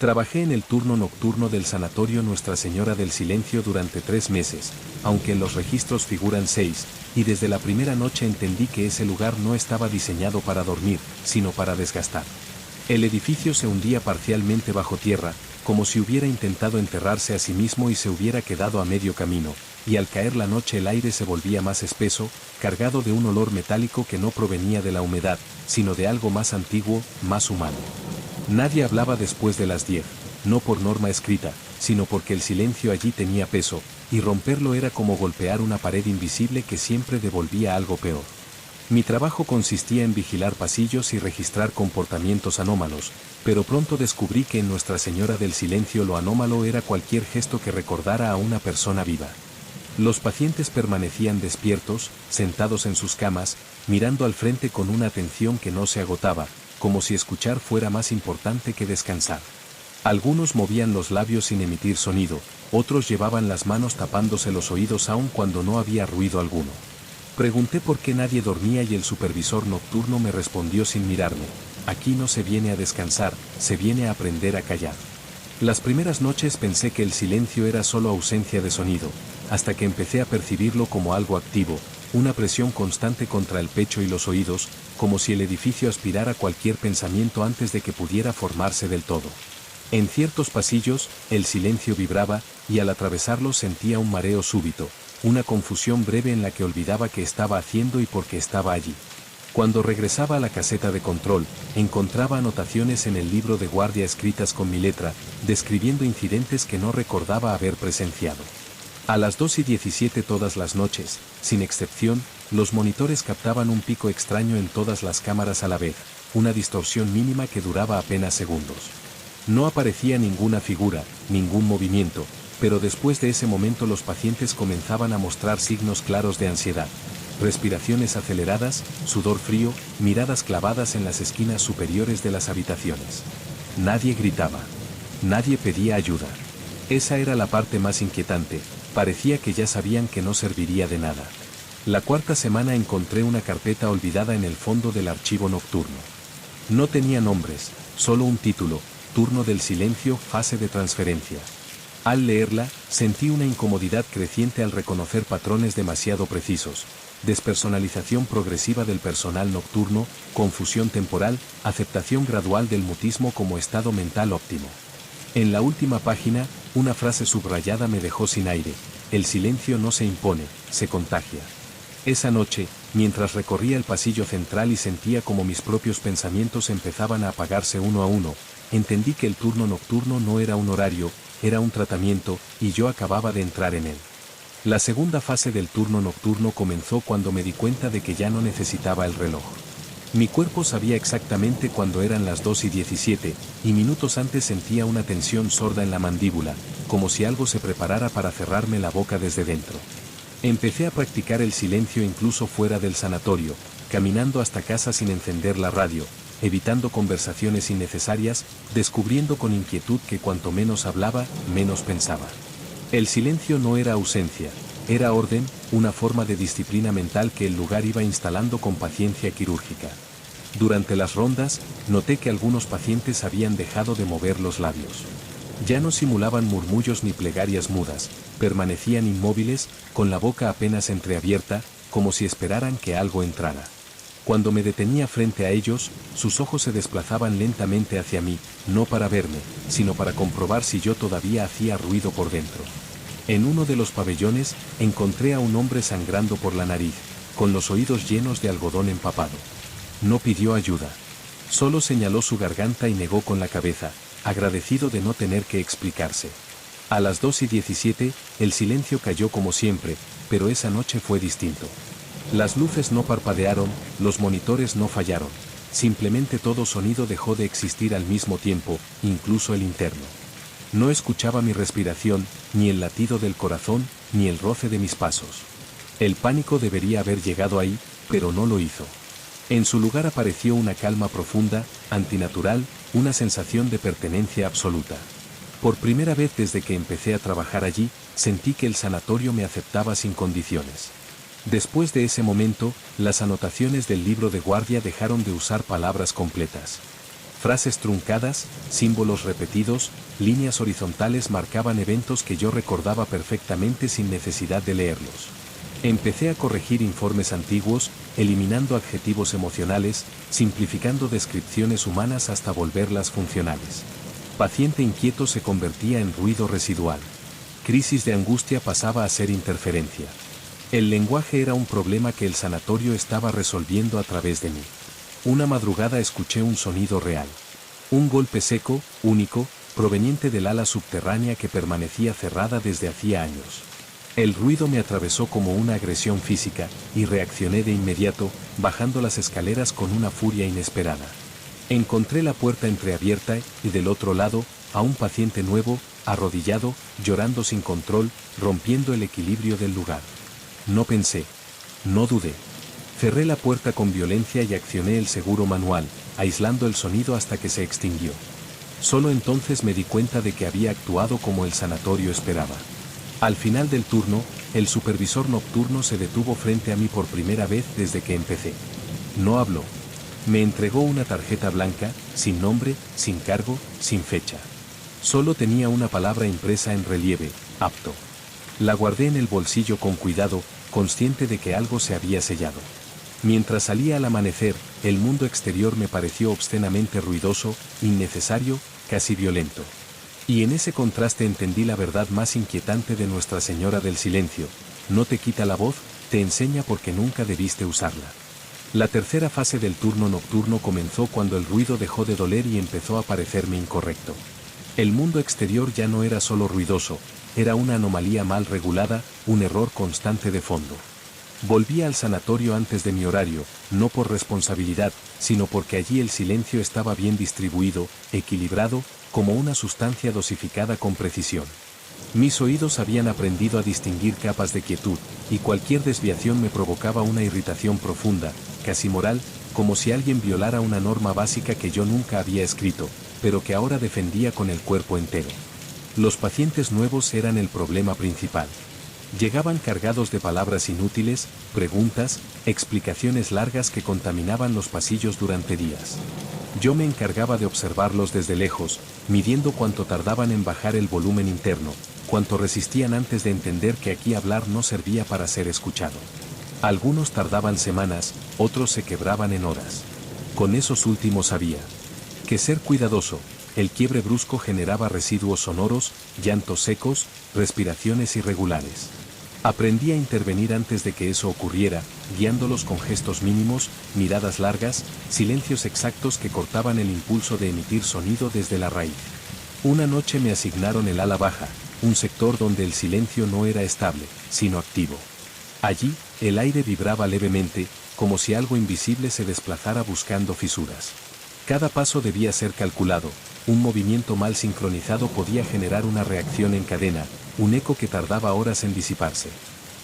Trabajé en el turno nocturno del sanatorio Nuestra Señora del Silencio durante 3 meses, aunque en los registros figuran 6, y desde la primera noche entendí que ese lugar no estaba diseñado para dormir, sino para desgastar. El edificio se hundía parcialmente bajo tierra, como si hubiera intentado enterrarse a sí mismo y se hubiera quedado a medio camino, y al caer la noche el aire se volvía más espeso, cargado de un olor metálico que no provenía de la humedad, sino de algo más antiguo, más humano. Nadie hablaba después de las 10, no por norma escrita, sino porque el silencio allí tenía peso, y romperlo era como golpear una pared invisible que siempre devolvía algo peor. Mi trabajo consistía en vigilar pasillos y registrar comportamientos anómalos, pero pronto descubrí que en Nuestra Señora del Silencio lo anómalo era cualquier gesto que recordara a una persona viva. Los pacientes permanecían despiertos, sentados en sus camas, mirando al frente con una atención que no se agotaba, como si escuchar fuera más importante que descansar. Algunos movían los labios sin emitir sonido, otros llevaban las manos tapándose los oídos aun cuando no había ruido alguno. Pregunté por qué nadie dormía y el supervisor nocturno me respondió sin mirarme: aquí no se viene a descansar, se viene a aprender a callar. Las primeras noches pensé que el silencio era solo ausencia de sonido, hasta que empecé a percibirlo como algo activo, una presión constante contra el pecho y los oídos, como si el edificio aspirara cualquier pensamiento antes de que pudiera formarse del todo. En ciertos pasillos, el silencio vibraba, y al atravesarlos sentía un mareo súbito, una confusión breve en la que olvidaba qué estaba haciendo y por qué estaba allí. Cuando regresaba a la caseta de control, encontraba anotaciones en el libro de guardia escritas con mi letra, describiendo incidentes que no recordaba haber presenciado. A las 2:17 todas las noches, sin excepción, los monitores captaban un pico extraño en todas las cámaras a la vez, una distorsión mínima que duraba apenas segundos. No aparecía ninguna figura, ningún movimiento, pero después de ese momento los pacientes comenzaban a mostrar signos claros de ansiedad. Respiraciones aceleradas, sudor frío, miradas clavadas en las esquinas superiores de las habitaciones. Nadie gritaba. Nadie pedía ayuda. Esa era la parte más inquietante, parecía que ya sabían que no serviría de nada. La 4ª semana encontré una carpeta olvidada en el fondo del archivo nocturno. No tenía nombres, solo un título: Turno del Silencio, fase de transferencia. Al leerla, sentí una incomodidad creciente al reconocer patrones demasiado precisos: despersonalización progresiva del personal nocturno, confusión temporal, aceptación gradual del mutismo como estado mental óptimo. En la última página, una frase subrayada me dejó sin aire: el silencio no se impone, se contagia. Esa noche, mientras recorría el pasillo central y sentía como mis propios pensamientos empezaban a apagarse uno a uno, entendí que el turno nocturno no era un horario, era un tratamiento, y yo acababa de entrar en él. La segunda fase del turno nocturno comenzó cuando me di cuenta de que ya no necesitaba el reloj. Mi cuerpo sabía exactamente cuándo eran las 2:17, y minutos antes sentía una tensión sorda en la mandíbula, como si algo se preparara para cerrarme la boca desde dentro. Empecé a practicar el silencio incluso fuera del sanatorio, caminando hasta casa sin encender la radio, evitando conversaciones innecesarias, descubriendo con inquietud que cuanto menos hablaba, menos pensaba. El silencio no era ausencia, era orden, una forma de disciplina mental que el lugar iba instalando con paciencia quirúrgica. Durante las rondas, noté que algunos pacientes habían dejado de mover los labios. Ya no simulaban murmullos ni plegarias mudas, permanecían inmóviles, con la boca apenas entreabierta, como si esperaran que algo entrara. Cuando me detenía frente a ellos, sus ojos se desplazaban lentamente hacia mí, no para verme, sino para comprobar si yo todavía hacía ruido por dentro. En uno de los pabellones, encontré a un hombre sangrando por la nariz, con los oídos llenos de algodón empapado. No pidió ayuda. Solo señaló su garganta y negó con la cabeza, agradecido de no tener que explicarse. A las 2:17, el silencio cayó como siempre, pero esa noche fue distinto. Las luces no parpadearon, los monitores no fallaron, simplemente todo sonido dejó de existir al mismo tiempo, incluso el interno. No escuchaba mi respiración, ni el latido del corazón, ni el roce de mis pasos. El pánico debería haber llegado ahí, pero no lo hizo. En su lugar apareció una calma profunda, antinatural, una sensación de pertenencia absoluta. Por primera vez desde que empecé a trabajar allí, sentí que el sanatorio me aceptaba sin condiciones. Después de ese momento, las anotaciones del libro de guardia dejaron de usar palabras completas. Frases truncadas, símbolos repetidos, líneas horizontales marcaban eventos que yo recordaba perfectamente sin necesidad de leerlos. Empecé a corregir informes antiguos, eliminando adjetivos emocionales, simplificando descripciones humanas hasta volverlas funcionales. Paciente inquieto se convertía en ruido residual. Crisis de angustia pasaba a ser interferencia. El lenguaje era un problema que el sanatorio estaba resolviendo a través de mí. Una madrugada escuché un sonido real. Un golpe seco, único, proveniente del ala subterránea que permanecía cerrada desde hacía años. El ruido me atravesó como una agresión física, y reaccioné de inmediato, bajando las escaleras con una furia inesperada. Encontré la puerta entreabierta y del otro lado, a un paciente nuevo, arrodillado, llorando sin control, rompiendo el equilibrio del lugar. No pensé. No dudé. Cerré la puerta con violencia y accioné el seguro manual, aislando el sonido hasta que se extinguió. Solo entonces me di cuenta de que había actuado como el sanatorio esperaba. Al final del turno, el supervisor nocturno se detuvo frente a mí por primera vez desde que empecé. No habló. Me entregó una tarjeta blanca, sin nombre, sin cargo, sin fecha. Solo tenía una palabra impresa en relieve: apto. La guardé en el bolsillo con cuidado, consciente de que algo se había sellado. Mientras salía al amanecer, el mundo exterior me pareció obscenamente ruidoso, innecesario, casi violento. Y en ese contraste entendí la verdad más inquietante de Nuestra Señora del Silencio: no te quita la voz, te enseña porque nunca debiste usarla. La tercera fase del turno nocturno comenzó cuando el ruido dejó de doler y empezó a parecerme incorrecto. El mundo exterior ya no era solo ruidoso, era una anomalía mal regulada, un error constante de fondo. Volví al sanatorio antes de mi horario, no por responsabilidad, sino porque allí el silencio estaba bien distribuido, equilibrado, como una sustancia dosificada con precisión. Mis oídos habían aprendido a distinguir capas de quietud, y cualquier desviación me provocaba una irritación profunda, casi moral, como si alguien violara una norma básica que yo nunca había escrito, pero que ahora defendía con el cuerpo entero. Los pacientes nuevos eran el problema principal. Llegaban cargados de palabras inútiles, preguntas, explicaciones largas que contaminaban los pasillos durante días. Yo me encargaba de observarlos desde lejos, midiendo cuánto tardaban en bajar el volumen interno, cuánto resistían antes de entender que aquí hablar no servía para ser escuchado. Algunos tardaban semanas, otros se quebraban en horas. Con esos últimos sabía que ser cuidadoso. El quiebre brusco generaba residuos sonoros, llantos secos, respiraciones irregulares. Aprendí a intervenir antes de que eso ocurriera, guiándolos con gestos mínimos, miradas largas, silencios exactos que cortaban el impulso de emitir sonido desde la raíz. Una noche me asignaron el ala baja, un sector donde el silencio no era estable, sino activo. Allí, el aire vibraba levemente, como si algo invisible se desplazara buscando fisuras. Cada paso debía ser calculado. Un movimiento mal sincronizado podía generar una reacción en cadena, un eco que tardaba horas en disiparse.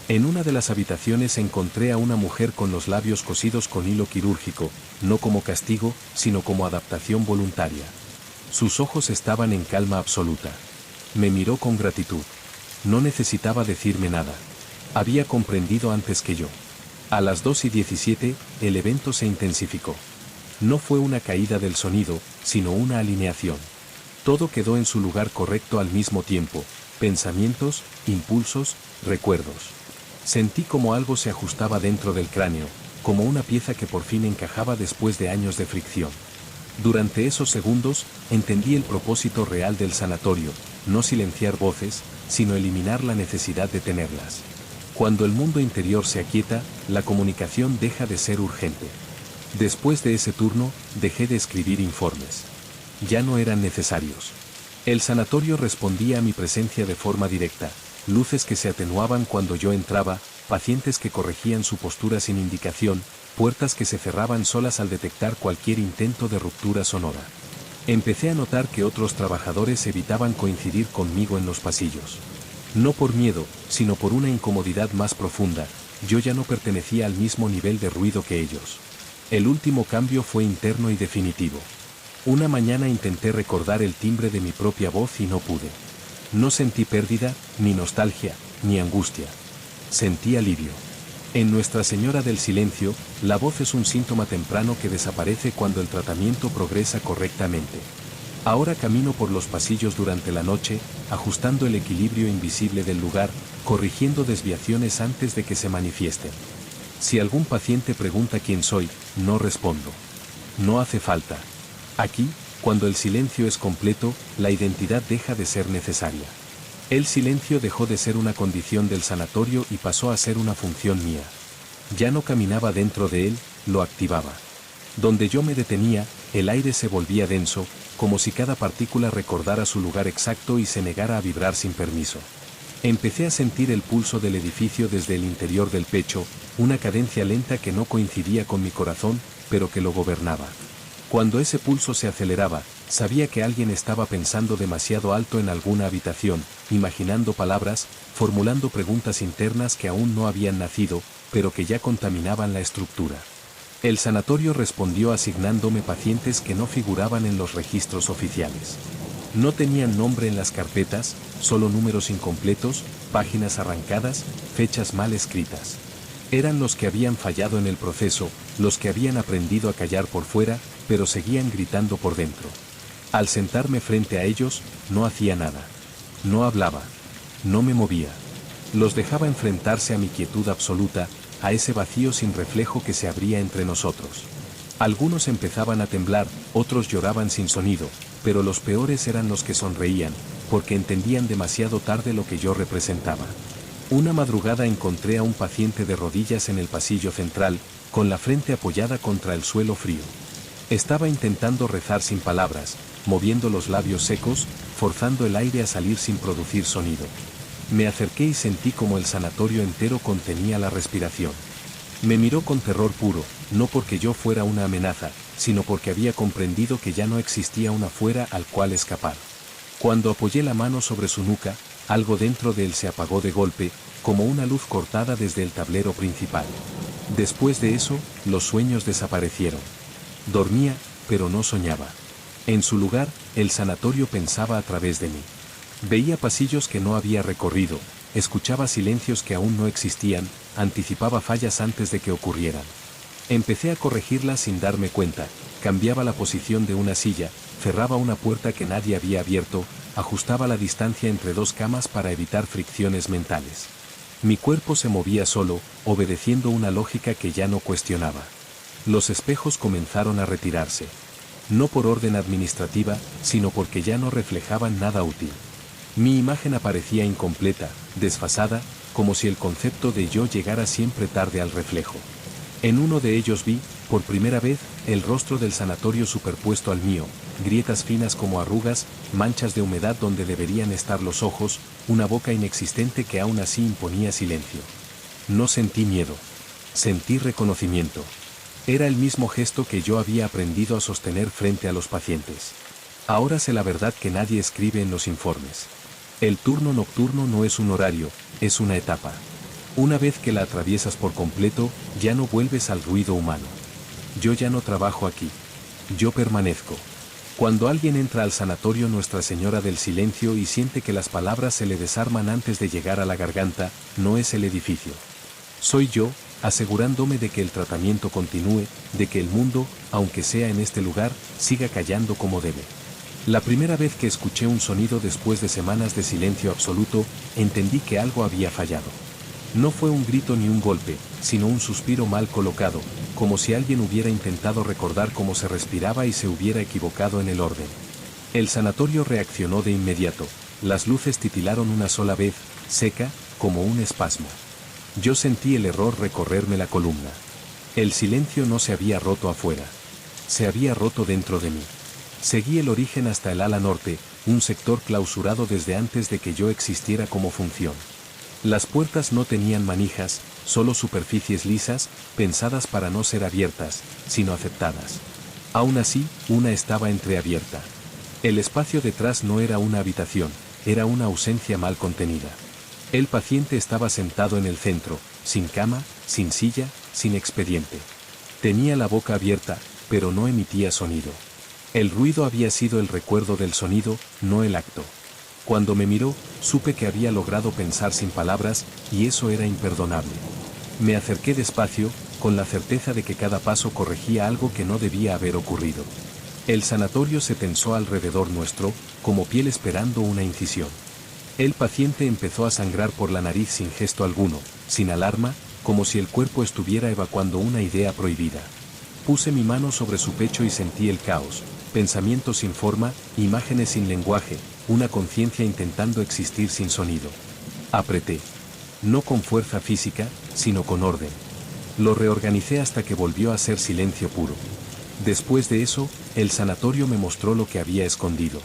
En una de las habitaciones encontré a una mujer con los labios cosidos con hilo quirúrgico, no como castigo, sino como adaptación voluntaria. Sus ojos estaban en calma absoluta. Me miró con gratitud. No necesitaba decirme nada. Había comprendido antes que yo. A las 2:17, el evento se intensificó. No fue una caída del sonido, sino una alineación. Todo quedó en su lugar correcto al mismo tiempo: pensamientos, impulsos, recuerdos. Sentí como algo se ajustaba dentro del cráneo, como una pieza que por fin encajaba después de años de fricción. Durante esos segundos, entendí el propósito real del sanatorio: no silenciar voces, sino eliminar la necesidad de tenerlas. Cuando el mundo interior se aquieta, la comunicación deja de ser urgente. Después de ese turno, dejé de escribir informes. Ya no eran necesarios. El sanatorio respondía a mi presencia de forma directa: luces que se atenuaban cuando yo entraba, pacientes que corregían su postura sin indicación, puertas que se cerraban solas al detectar cualquier intento de ruptura sonora. Empecé a notar que otros trabajadores evitaban coincidir conmigo en los pasillos. No por miedo, sino por una incomodidad más profunda: yo ya no pertenecía al mismo nivel de ruido que ellos. El último cambio fue interno y definitivo. Una mañana intenté recordar el timbre de mi propia voz y no pude. No sentí pérdida, ni nostalgia, ni angustia. Sentí alivio. En Nuestra Señora del Silencio, la voz es un síntoma temprano que desaparece cuando el tratamiento progresa correctamente. Ahora camino por los pasillos durante la noche, ajustando el equilibrio invisible del lugar, corrigiendo desviaciones antes de que se manifiesten. Si algún paciente pregunta quién soy, no respondo. No hace falta. Aquí, cuando el silencio es completo, la identidad deja de ser necesaria. El silencio dejó de ser una condición del sanatorio y pasó a ser una función mía. Ya no caminaba dentro de él, lo activaba. Donde yo me detenía, el aire se volvía denso, como si cada partícula recordara su lugar exacto y se negara a vibrar sin permiso. Empecé a sentir el pulso del edificio desde el interior del pecho, una cadencia lenta que no coincidía con mi corazón, pero que lo gobernaba. Cuando ese pulso se aceleraba, sabía que alguien estaba pensando demasiado alto en alguna habitación, imaginando palabras, formulando preguntas internas que aún no habían nacido, pero que ya contaminaban la estructura. El sanatorio respondió asignándome pacientes que no figuraban en los registros oficiales. No tenían nombre en las carpetas, solo números incompletos, páginas arrancadas, fechas mal escritas. Eran los que habían fallado en el proceso, los que habían aprendido a callar por fuera, pero seguían gritando por dentro. Al sentarme frente a ellos, no hacía nada. No hablaba. No me movía. Los dejaba enfrentarse a mi quietud absoluta, a ese vacío sin reflejo que se abría entre nosotros. Algunos empezaban a temblar, otros lloraban sin sonido, pero los peores eran los que sonreían, porque entendían demasiado tarde lo que yo representaba. Una madrugada encontré a un paciente de rodillas en el pasillo central, con la frente apoyada contra el suelo frío. Estaba intentando rezar sin palabras, moviendo los labios secos, forzando el aire a salir sin producir sonido. Me acerqué y sentí como el sanatorio entero contenía la respiración. Me miró con terror puro, no porque yo fuera una amenaza, sino porque había comprendido que ya no existía una fuera al cual escapar. Cuando apoyé la mano sobre su nuca, algo dentro de él se apagó de golpe, como una luz cortada desde el tablero principal. Después de eso, los sueños desaparecieron. Dormía, pero no soñaba. En su lugar, el sanatorio pensaba a través de mí. Veía pasillos que no había recorrido, escuchaba silencios que aún no existían, anticipaba fallas antes de que ocurrieran. Empecé a corregirlas sin darme cuenta, cambiaba la posición de una silla, cerraba una puerta que nadie había abierto, ajustaba la distancia entre dos camas para evitar fricciones mentales. Mi cuerpo se movía solo, obedeciendo una lógica que ya no cuestionaba. Los espejos comenzaron a retirarse. No por orden administrativa, sino porque ya no reflejaban nada útil. Mi imagen aparecía incompleta, desfasada, como si el concepto de yo llegara siempre tarde al reflejo. En uno de ellos vi, por primera vez, el rostro del sanatorio superpuesto al mío, grietas finas como arrugas, manchas de humedad donde deberían estar los ojos, una boca inexistente que aún así imponía silencio. No sentí miedo. Sentí reconocimiento. Era el mismo gesto que yo había aprendido a sostener frente a los pacientes. Ahora sé la verdad que nadie escribe en los informes. El turno nocturno no es un horario, es una etapa. Una vez que la atraviesas por completo, ya no vuelves al ruido humano. Yo ya no trabajo aquí. Yo permanezco. Cuando alguien entra al sanatorio Nuestra Señora del Silencio y siente que las palabras se le desarman antes de llegar a la garganta, no es el edificio. Soy yo, asegurándome de que el tratamiento continúe, de que el mundo, aunque sea en este lugar, siga callando como debe. La primera vez que escuché un sonido después de semanas de silencio absoluto, entendí que algo había fallado. No fue un grito ni un golpe, sino un suspiro mal colocado, como si alguien hubiera intentado recordar cómo se respiraba y se hubiera equivocado en el orden. El sanatorio reaccionó de inmediato, las luces titilaron una sola vez, seca, como un espasmo. Yo sentí el error recorrerme la columna. El silencio no se había roto afuera. Se había roto dentro de mí. Seguí el origen hasta el ala norte, un sector clausurado desde antes de que yo existiera como función. Las puertas no tenían manijas, solo superficies lisas, pensadas para no ser abiertas, sino aceptadas. Aún así, una estaba entreabierta. El espacio detrás no era una habitación, era una ausencia mal contenida. El paciente estaba sentado en el centro, sin cama, sin silla, sin expediente. Tenía la boca abierta, pero no emitía sonido. El ruido había sido el recuerdo del sonido, no el acto. Cuando me miró, supe que había logrado pensar sin palabras, y eso era imperdonable. Me acerqué despacio, con la certeza de que cada paso corregía algo que no debía haber ocurrido. El sanatorio se tensó alrededor nuestro, como piel esperando una incisión. El paciente empezó a sangrar por la nariz sin gesto alguno, sin alarma, como si el cuerpo estuviera evacuando una idea prohibida. Puse mi mano sobre su pecho y sentí el caos, pensamientos sin forma, imágenes sin lenguaje, una conciencia intentando existir sin sonido. Apreté. No con fuerza física, sino con orden. Lo reorganicé hasta que volvió a ser silencio puro. Después de eso, el sanatorio me mostró lo que había escondido.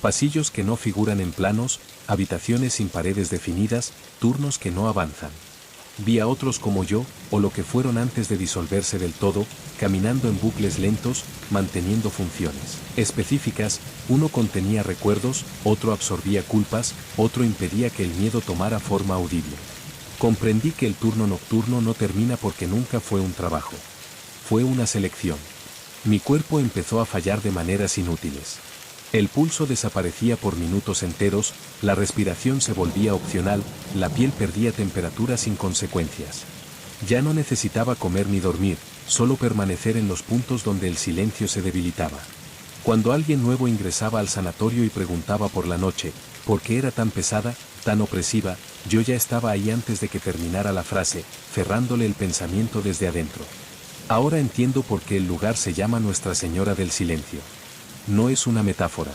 Pasillos que no figuran en planos, habitaciones sin paredes definidas, turnos que no avanzan. Vi a otros como yo, o lo que fueron antes de disolverse del todo, caminando en bucles lentos, manteniendo funciones específicas. Uno contenía recuerdos, otro absorbía culpas, otro impedía que el miedo tomara forma audible. Comprendí que el turno nocturno no termina porque nunca fue un trabajo. Fue una selección. Mi cuerpo empezó a fallar de maneras inútiles. El pulso desaparecía por minutos enteros, la respiración se volvía opcional, la piel perdía temperatura sin consecuencias. Ya no necesitaba comer ni dormir, solo permanecer en los puntos donde el silencio se debilitaba. Cuando alguien nuevo ingresaba al sanatorio y preguntaba por la noche, ¿por qué era tan pesada, tan opresiva?, yo ya estaba ahí antes de que terminara la frase, cerrándole el pensamiento desde adentro. Ahora entiendo por qué el lugar se llama Nuestra Señora del Silencio. No es una metáfora.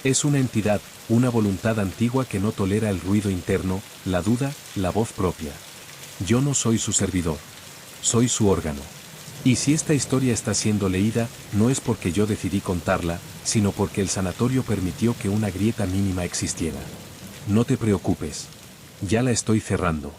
Es una entidad, una voluntad antigua que no tolera el ruido interno, la duda, la voz propia. Yo no soy su servidor. Soy su órgano. Y si esta historia está siendo leída, no es porque yo decidí contarla, sino porque el sanatorio permitió que una grieta mínima existiera. No te preocupes. Ya la estoy cerrando.